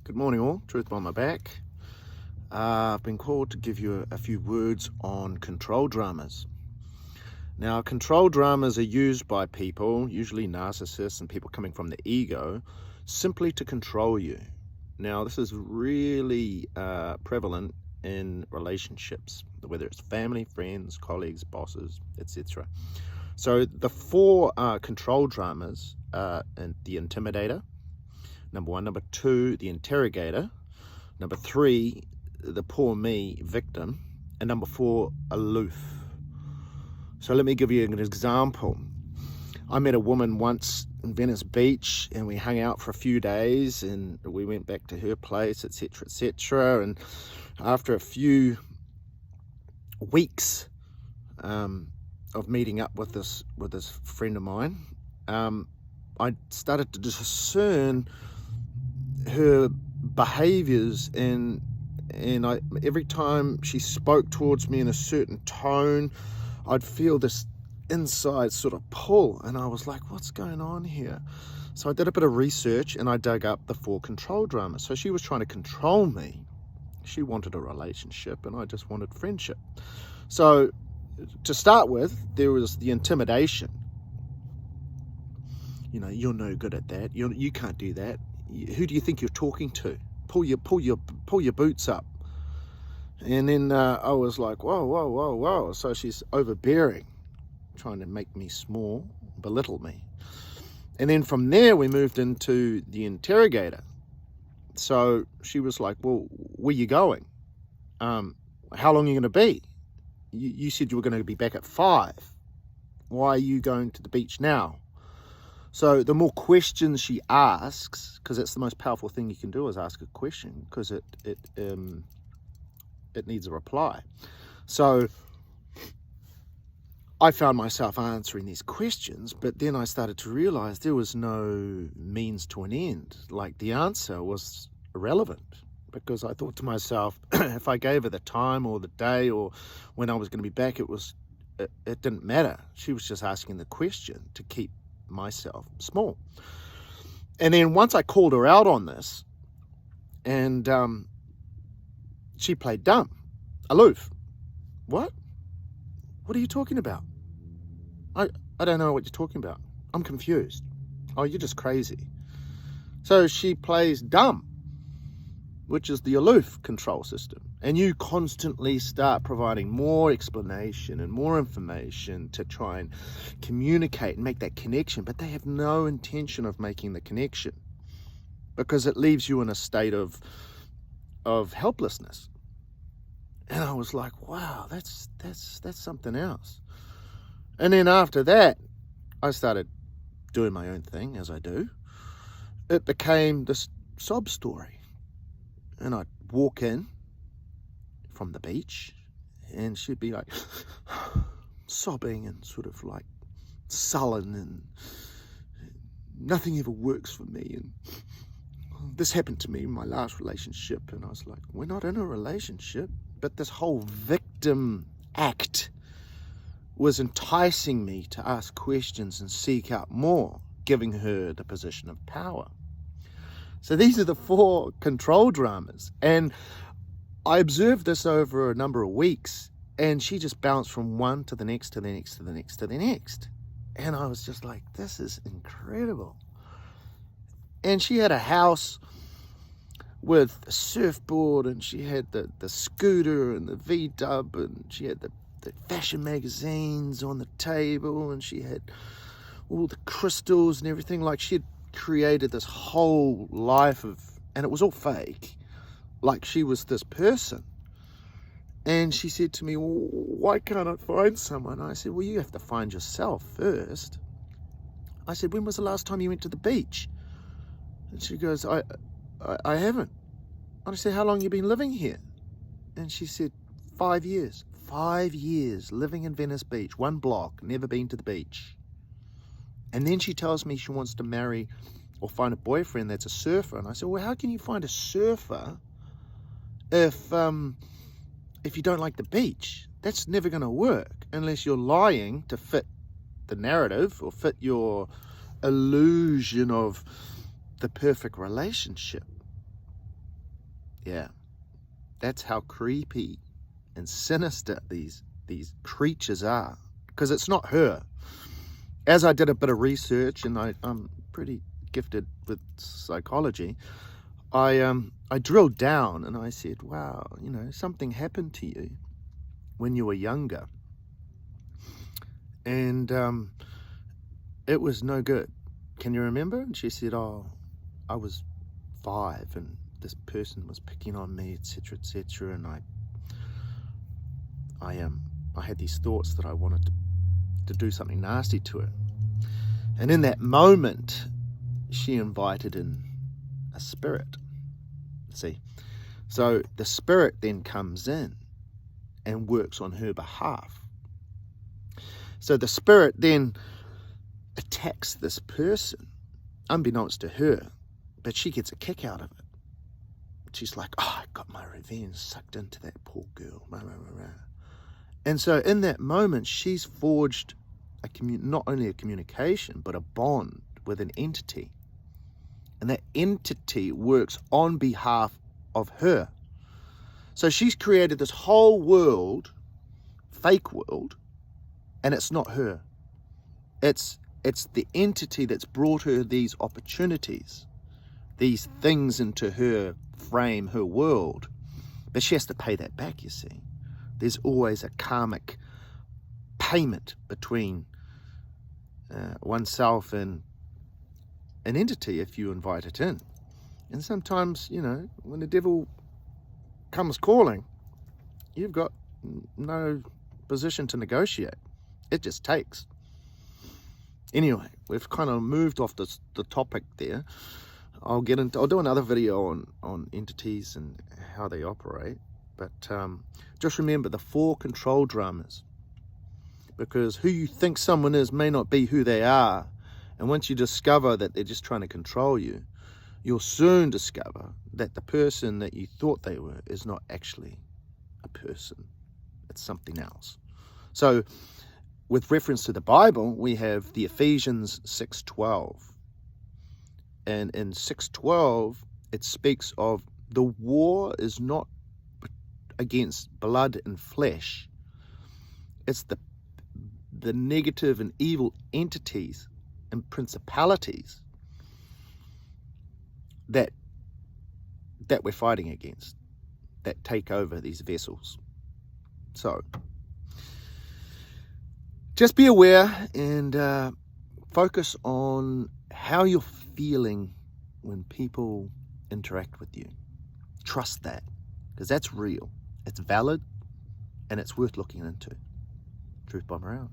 Good morning all, Truth on my back. I've been called to give you a few words on control dramas. Now, control dramas are used by people, usually narcissists and people coming from the ego, simply to control you. Now, this is really prevalent in relationships, whether it's family, friends, colleagues, bosses, etc. So the four control dramas are the intimidator, number one. Number two, the interrogator. Number three, the poor me victim. And number four, aloof. So let me give you an example. I met a woman once in Venice Beach and we hung out for a few days and we went back to her place, etc., etc. And after a few weeks of meeting up with this friend of mine, I started to discern her behaviors, and every time she spoke towards me in a certain tone, I'd feel this inside sort of pull, and I was like, what's going on here? So I did a bit of research and I dug up the four control dramas. So she was trying to control me. She wanted a relationship and I just wanted friendship. So to start with, there was the intimidation. You know, you're no good at that. You can't do that. Who do you think you're talking to? Pull your boots up. And then I was like, whoa. So she's overbearing, trying to make me small, belittle me. And then from there we moved into the interrogator. So she was like, well, where you going? How long are you going to be? You said you were going to be back at 5. Why are you going to the beach now? So the more questions she asks, because that's the most powerful thing you can do, is ask a question, because it needs a reply. So I found myself answering these questions, but then I started to realize there was no means to an end. Like, the answer was irrelevant, because I thought to myself, if I gave her the time or the day or when I was going to be back, it didn't matter. She was just asking the question to keep myself small. And then once I called her out on this, and she played dumb, aloof. What are you talking about? I don't know what you're talking about. I'm confused. Oh, you're just crazy. So she plays dumb, which is the aloof control system. And you constantly start providing more explanation and more information to try and communicate and make that connection, but they have no intention of making the connection, because it leaves you in a state of helplessness. And I was like, wow, that's something else. And then after that, I started doing my own thing, as I do. It became this sob story. And I'd walk in from the beach and she'd be like sobbing and sort of like sullen, and nothing ever works for me, and this happened to me in my last relationship. And I was like, we're not in a relationship, but this whole victim act was enticing me to ask questions and seek out more, giving her the position of power. So these are the four control dramas. And I observed this over a number of weeks, and she just bounced from one to the next, to the next, to the next, to the next. And I was just like, this is incredible. And she had a house with a surfboard, and she had the scooter and the V-dub, and she had the fashion magazines on the table, and she had all the crystals and everything. Like, she had created this whole life and it was all fake. Like, she was this person. And she said to me, well, why can't I find someone? I said, well, you have to find yourself first. I said, when was the last time you went to the beach? And she goes, I haven't. And I said, how long have you been living here? And she said, 5 years. 5 years living in Venice Beach, one block, never been to the beach. And then she tells me she wants to marry or find a boyfriend that's a surfer. And I said, well, how can you find a surfer if you don't like the beach? That's never going to work unless you're lying to fit the narrative or fit your illusion of the perfect relationship. Yeah, that's how creepy and sinister these creatures are, because it's not her. As I did a bit of research, and I'm pretty gifted with psychology, I drilled down and I said, wow, you know, something happened to you when you were younger, and it was no good. Can you remember? And she said, oh, I was 5 and this person was picking on me, etc., etc., and I had these thoughts that I wanted to do something nasty to her. And in that moment, she invited in a spirit. See? So the spirit then comes in and works on her behalf. So the spirit then attacks this person, unbeknownst to her, but she gets a kick out of it. She's like, oh, I got my revenge sucked into that poor girl. And so in that moment, she's forged not only a communication, but a bond with an entity. And that entity works on behalf of her. So she's created this whole world, fake world, and it's not her. It's the entity that's brought her these opportunities, these things into her frame, her world. But she has to pay that back, you see. There's always a karmic payment between oneself and an entity if you invite it in. And sometimes, you know, when the devil comes calling, you've got no position to negotiate. It just takes. Anyway, we've kind of moved off the topic there. I'll do another video on entities and how they operate. But just remember the 4 control dramas, because who you think someone is may not be who they are. And once you discover that they're just trying to control you, you'll soon discover that the person that you thought they were is not actually a person. It's something else. So with reference to the Bible, we have the Ephesians 6:12. And in 6:12, it speaks of the war is not against blood and flesh. It's the negative and evil entities and principalities that we're fighting against, that take over these vessels. So just be aware and focus on how you're feeling when people interact with you. Trust that, because that's real, it's valid, and it's worth looking into. Truth Bomber out.